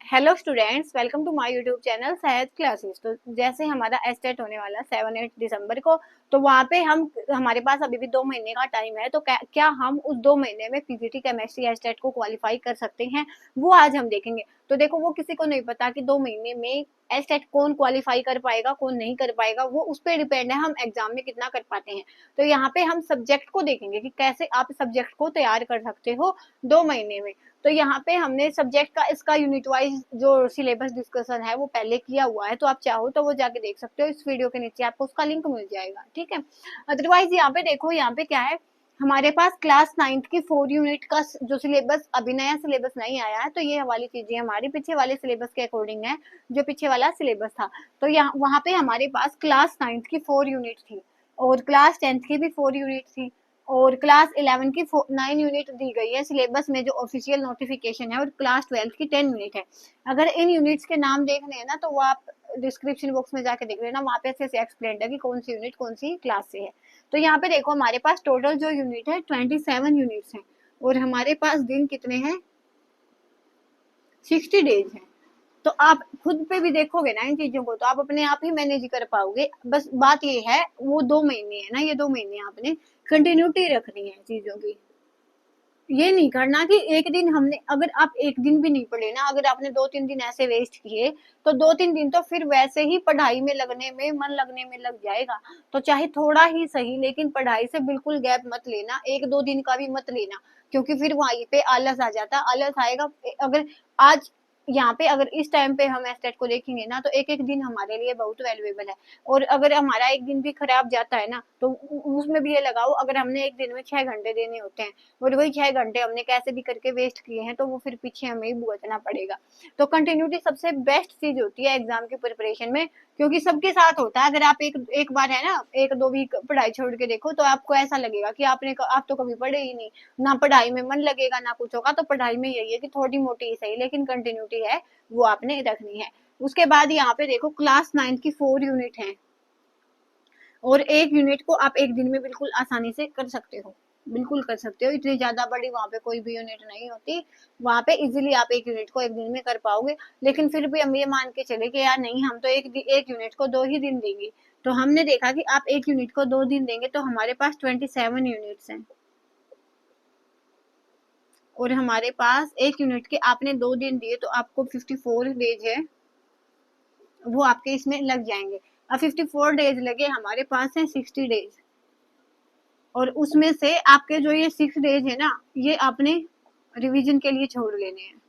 Hello students, welcome to my YouTube channel Sahaj classes. तो जैसे हमारा एस्टेट होने वाला 7-8 दिसंबर को, तो वहाँ पे हमारे पास अभी भी 2 महीने का टाइम है। तो क्या हम उस 2 महीने में पीजीटी केमिस्ट्री एस्टेट को क्वालिफाई कर सकते हैं, वो आज हम देखेंगे। तो देखो, वो किसी को नहीं पता कि 2 महीने में एस्टेट कौन क्वालिफाई कर पाएगा कौन नहीं कर पाएगा, वो उस पर डिपेंड है हम एग्जाम में कितना कर पाते हैं। तो यहाँ पे हम सब्जेक्ट को देखेंगे कि कैसे आप सब्जेक्ट को तैयार कर सकते हो 2 महीने में। तो यहाँ पे हमने सब्जेक्ट का इसका यूनिट वाइज जो सिलेबस डिस्कशन है वो पहले किया हुआ है, तो आप चाहो तो वो जाके देख सकते हो। इस वीडियो के नीचे आपको उसका लिंक मिल जाएगा, ठीक है। अदरवाइज यहाँ पे देखो, यहाँ पे क्या है, हमारे पास क्लास 9th की 4 यूनिट का जो सिलेबस, अभी नया सिलेबस नहीं आया है। तो ये वाली चीजें हमारी पीछे वाले सिलेबस के अकॉर्डिंग है, जो पीछे वाला सिलेबस था। तो यहाँ वहाँ पे हमारे पास क्लास 9th की 4 यूनिट थी, और क्लास 10th की भी 4 यूनिट थी, और क्लास 11 की 9 यूनिट दी गई है सिलेबस में जो ऑफिशियल नोटिफिकेशन है, और क्लास 12 की 10 यूनिट है। अगर इन यूनिट्स के नाम देखने हैं ना, तो वो आप डिस्क्रिप्शन बॉक्स में जाके देख लेना, वहाँ पे अच्छे से एक्सप्लेन है कि कौन सी यूनिट कौन सी क्लास से है। तो यहाँ पे देखो, हमारे पास टोटल जो यूनिट है 27 यूनिट्स हैं, और हमारे पास दिन कितने हैं, 60 डेज है। तो आप खुद पे भी देखोगे ना इन चीजों को, तो आप अपने आप ही मैनेज कर पाओगे। बस बात ये है, वो 2 महीने है ना, ये 2 महीने आपने कंटिन्यूटी रखनी है चीजों की। ये नहीं करना कि एक दिन हमने, अगर आप एक दिन भी नहीं पढ़े ना, अगर आपने 2-3 दिन ऐसे वेस्ट किए, तो 2-3 दिन तो फिर वैसे ही पढ़ाई में लगने में, मन लगने में लग जाएगा। तो चाहे थोड़ा ही सही, लेकिन पढ़ाई से बिल्कुल गैप मत लेना, 1-2 दिन का भी मत लेना, क्योंकि फिर वहीं पे आलस आ जाता है। आलस आएगा अगर आज, यहाँ पे अगर इस टाइम पे हम एस्टेट को देखेंगे ना, तो एक एक दिन हमारे लिए बहुत वैल्यूएबल है। और अगर हमारा एक दिन भी खराब जाता है ना, तो उसमें भी ये लगाओ, अगर हमने एक दिन में 6 घंटे देने होते हैं, और वही 6 घंटे हमने कैसे भी करके वेस्ट किए हैं, तो वो फिर पीछे हमें ही भुगतना पड़ेगा। तो कंटिन्यूटी सबसे बेस्ट चीज होती है एग्जाम की प्रिपरेशन में, क्योंकि सबके साथ होता है। अगर आप एक बार है ना, 1-2 वीक पढ़ाई छोड़ के देखो, तो आपको ऐसा लगेगा कि आप तो कभी पढ़े ही नहीं, ना पढ़ाई में मन लगेगा ना कुछ होगा। तो पढ़ाई में यही है कि थोड़ी मोटी ही सही, लेकिन कंटिन्यूटी है वो आपने रखनी है। उसके बाद यहाँ पे देखो, क्लास 9 की 4 यूनिट है, और एक यूनिट को आप एक दिन में बिल्कुल आसानी से कर सकते हो, बिल्कुल कर सकते हो। इतनी ज्यादा बड़ी वहां पे कोई भी यूनिट नहीं होती, वहां पे इजीली आप एक यूनिट को एक दिन में कर पाओगे। लेकिन फिर भी हम ये मान के चले कि यार नहीं, हम तो एक यूनिट को 2 ही दिन देंगे। तो हमने देखा कि आप एक यूनिट को 2 दिन देंगे, तो हमारे पास 27 यूनिट्स हैं, और हमारे पास एक यूनिट के आपने 2 दिन दिए, तो आपको 54 डेज है वो आपके इसमें लग जाएंगे। अब 54 डेज लगे, हमारे पास है 60 डेज, और उसमें से आपके जो ये 6 डेज है ना, ये आपने रिवीजन के लिए छोड़ लेने हैं।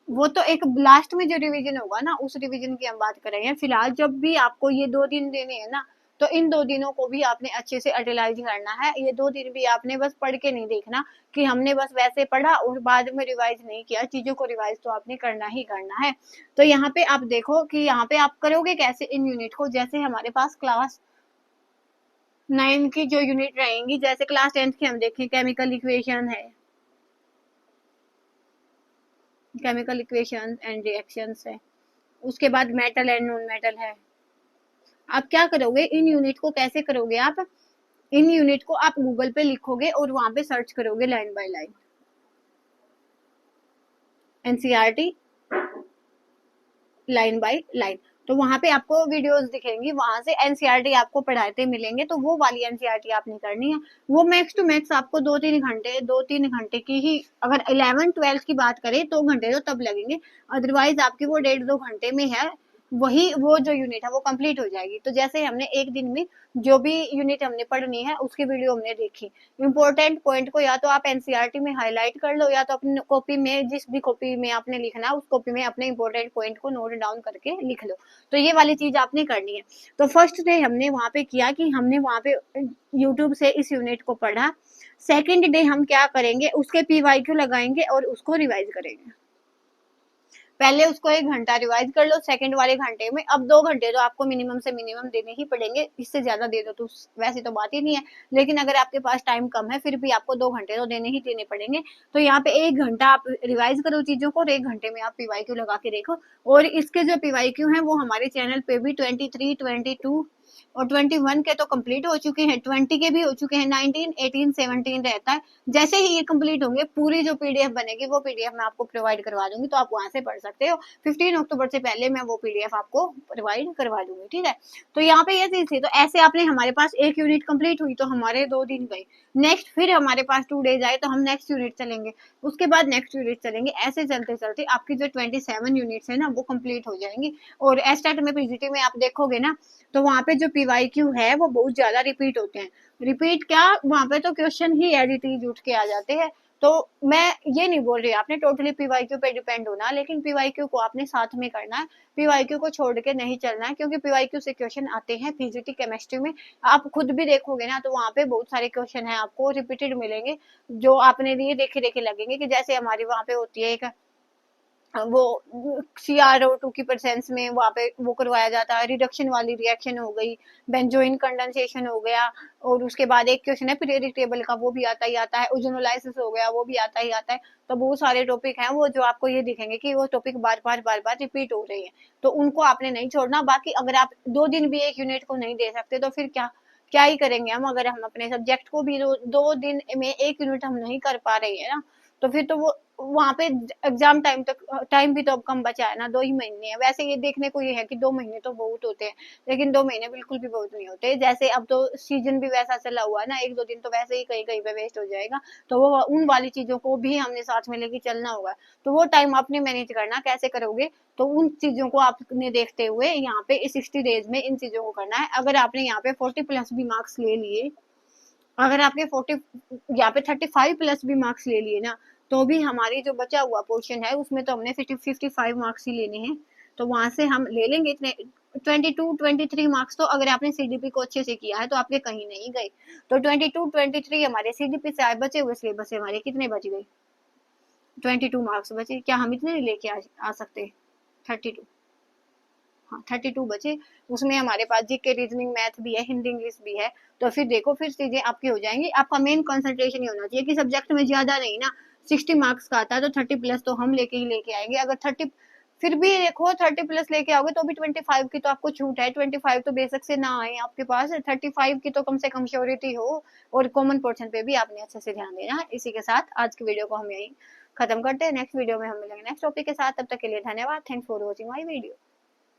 वो तो एक लास्ट में जो रिवीजन होगा ना, उस रिवीजन की हम बात कर रहे हैं। फिलहाल जब भी आपको ये 2 दिन देने हैं ना, तो इन 2 दिनों को भी आपने अच्छे से यूटिलाइज करना है। ये 2 दिन भी आपने बस पढ़ के नहीं देखना कि हमने बस वैसे पढ़ा और बाद में रिवाइज नहीं किया, चीजों को रिवाइज तो आपने करना ही करना है। तो यहाँ पे आप देखो कि यहाँ पे आप करोगे कैसे इन यूनिट को। जैसे हमारे पास क्लास 9 की जो यूनिट रहेंगी, जैसे क्लास 10th की हम देखें, केमिकल इक्वेशन है, केमिकल इक्वेशन एंड रिएक्शंस है। उसके बाद मेटल एंड नॉन मेटल है। आप क्या करोगे, इन यूनिट को कैसे करोगे आप, इन यूनिट को आप गूगल पे लिखोगे और वहां पे सर्च करोगे line by line, NCERT line by line. तो वहां पे आपको वीडियोस दिखेंगी, वहां से एनसीईआरटी आपको पढ़ाते मिलेंगे, तो वो वाली एनसीईआरटी आपने करनी है। वो मैक्स टू मैक्स आपको 2-3 घंटे की ही, अगर 11th-12th की बात करें, 2 घंटे तो तब लगेंगे। अदरवाइज आपकी वो 1.5-2 घंटे में है, वही वो जो यूनिट है वो कंप्लीट हो जाएगी। तो जैसे हमने एक दिन में जो भी यूनिट हमने पढ़नी है, उसकी वीडियो हमने देखी, इंपॉर्टेंट पॉइंट को या तो आप एनसीईआरटी में हाईलाइट कर लो, या तो अपनी कॉपी में, जिस भी कॉपी में आपने लिखना है उस कॉपी में अपने इंपॉर्टेंट पॉइंट को नोट डाउन करके लिख लो। तो ये वाली चीज आपने करनी है। तो फर्स्ट डे हमने वहां पे किया कि हमने वहां पे यूट्यूब से इस यूनिट को पढ़ा। सेकेंड डे हम क्या करेंगे, उसके पीवाईक्यू लगाएंगे और उसको रिवाइज करेंगे। पहले उसको 1 घंटा रिवाइज कर लो, सेकंड वाले घंटे में अब 2 घंटे तो आपको मिनिमम से मिनिमम देने ही पड़ेंगे। इससे ज्यादा दे दो तो वैसे तो बात ही नहीं है, लेकिन अगर आपके पास टाइम कम है, फिर भी आपको 2 घंटे तो देने ही देने पड़ेंगे। तो यहाँ पे 1 घंटा आप रिवाइज करो चीजों को, और 1 घंटे में आप पीवाईक्यू लगा के देखो। और इसके जो पीवाईक्यू है वो हमारे चैनल पे भी 23, 22 और 21 के तो कंप्लीट हो चुके हैं, 20 के भी हो चुके हैं, 19, 18, 17 रहता है। जैसे ही ये कंप्लीट होंगे पूरी जो पीडीएफ बनेगी वो पीडीएफ मैं आपको प्रोवाइड करवा दूंगी, तो आप वहां से पढ़ सकते हो। 15 अक्टूबर से पहले मैं वो पीडीएफ आपको प्रोवाइड करवा दूंगी, ठीक है। तो यहाँ पे ये चीज थी। तो ऐसे आपने हमारे पास एक यूनिट कंप्लीट हुई तो हमारे 2 दिन गए, नेक्स्ट फिर हमारे पास 2 डेज आए तो हम नेक्स्ट यूनिट चलेंगे, उसके बाद नेक्स्ट यूनिट चलेंगे, ऐसे चलते चलते आपकी जो 27 यूनिट्स है ना वो कंप्लीट हो जाएंगी। और एस्टेट में पीजीटी में आप देखोगे ना तो वहां पे जो पीवाईक्यू है वो बहुत ज्यादा रिपीट होते हैं। रिपीट क्या, वहां पे तो क्वेश्चन ही एज उठ के आ जाते हैं। तो मैं ये नहीं बोल रही आपने टोटली पीवाईक्यू पे डिपेंड होना, लेकिन पीवाईक्यू को आपने साथ में करना है, पीवाईक्यू को छोड़ के नहीं चलना है, क्योंकि पीवाईक्यू से क्वेश्चन आते हैं पीजीटी केमिस्ट्री में। आप खुद भी देखोगे ना तो वहां पे बहुत सारे क्वेश्चन है आपको रिपीटेड मिलेंगे, जो आपने लिए देखे देखे लगेंगे। कि जैसे हमारी वहां पे होती है एक वो CrO2 की प्रेजेंस में वहां पे वो करवाया जाता है, रिडक्शन वाली रिएक्शन हो गई, बेंजोइन कंडेंसेशन हो गया, और उसके बाद एक क्वेश्चन है पीरियोडिक टेबल का, वो भी आता ही आता है, ओजोनोलाइसिस हो गया, वो भी आता ही आता है। तो बहुत सारे टॉपिक हैं वो जो आपको ये दिखेंगे कि वो टॉपिक बार बार रिपीट हो रही है, तो उनको आपने नहीं छोड़ना। बाकी अगर आप 2 दिन भी एक यूनिट को नहीं दे सकते तो फिर क्या क्या ही करेंगे हम, अगर हम अपने सब्जेक्ट को भी 2 दिन में एक यूनिट हम नहीं कर पा रहे हैं ना, तो फिर तो वो वहां पे एग्जाम टाइम तक टाइम भी तो अब कम बचा है ना, 2 ही महीने है। वैसे ये देखने को ये है कि 2 महीने तो बहुत होते हैं, लेकिन 2 महीने बिल्कुल भी बहुत नहीं होते। जैसे अब तो सीजन भी वैसा चला हुआ है ना, 1-2 दिन तो वैसे ही कहीं कहीं पे वेस्ट हो जाएगा, तो वो उन वाली चीजों को भी हमने साथ में लेके चलना होगा। तो वो टाइम आपने मैनेज करना, कैसे करोगे, तो उन चीजों को आपने देखते हुए यहाँ पे 60 डेज में इन चीजों को करना है। अगर आपने यहाँ पे 40+ भी मार्क्स ले लिए, अगर आपके 40 यहाँ पे 35+ भी मार्क्स ले लिए ना, तो भी हमारी जो बचा हुआ पोर्शन है उसमें तो हमने 55 मार्क्स ही लेने हैं, तो वहां से हम ले लेंगे इतने 22-23 मार्क्स। तो अगर आपने सीडीपी को अच्छे से किया है तो आपके कहीं नहीं गए। तो 22-23 हमारे सीडीपी से आए, बचे हुए सिलेबस से हमारे कितने बच गए, 22 मार्क्स बचे। क्या हम इतने लेके आ सकते, 32, हाँ 32 बचे। उसमें हमारे पास जीके रीजनिंग मैथ भी है, हिंदी इंग्लिश भी है। तो फिर देखो फिर चीजें आपकी हो जाएंगी। आपका मेन कंसंट्रेशन ये होना चाहिए कि सब्जेक्ट में ज्यादा नहीं ना, 60 मार्क्स का आता है तो 30+ तो हम लेके ही लेके आएंगे। अगर 30 फिर भी देखो 30+ लेके आओगे तो भी 25 की तो आपको छूट है, 25 तो बेशक से ना आए आपके पास, 35 की तो कम से कम श्योरिटी हो। और कॉमन पोर्शन पे भी आपने अच्छे से ध्यान देना है। इसी के साथ आज की वीडियो को हम यही खत्म करते हैं, नेक्स्ट वीडियो में हम मिलेंगे नेक्स्ट टॉपिक के साथ। तब तक के लिए धन्यवाद, thanks for watching my video.